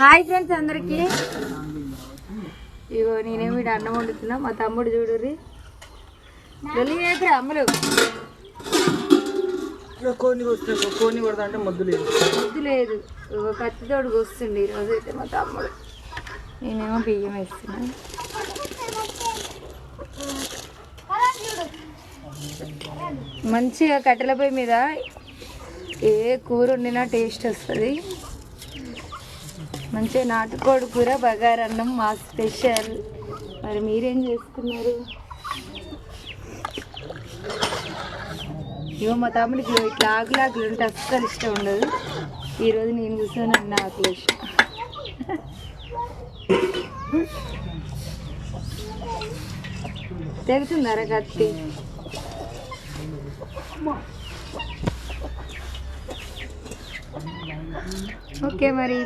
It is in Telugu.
హాయ్ ఫ్రెండ్స్ అందరికి. ఇగో నేనేమి అన్నం వండుతున్నా. మా తమ్ముడు చూడుర్రి అమ్మలు కోని కొడతా అంటే మొద్దు లేదు. ముద్దు లేదు, కత్తితోడు వస్తుండే ఈరోజు అయితే మా తమ్ముడు. నేనేమో బియ్యం వేస్తున్నా. మంచిగా కట్టెల పొయ్యి మీద ఏ కూర వండినా టేస్ట్ వస్తుంది. మంచిగా నాటుకోడి కూర, బగారన్నం మా స్పెషల్. మరి మీరేం చేసుకున్నారు? ఇగో మా తమ్ముడికి ఇట్లా ఆకులాకులు ఉంటే అస్సలు ఇష్టం ఉండదు. ఈరోజు నేను కూర్చొని అన్న ఆకులు ఇష్టం. తెలుసుందారా కత్తి? ఓకే మరి.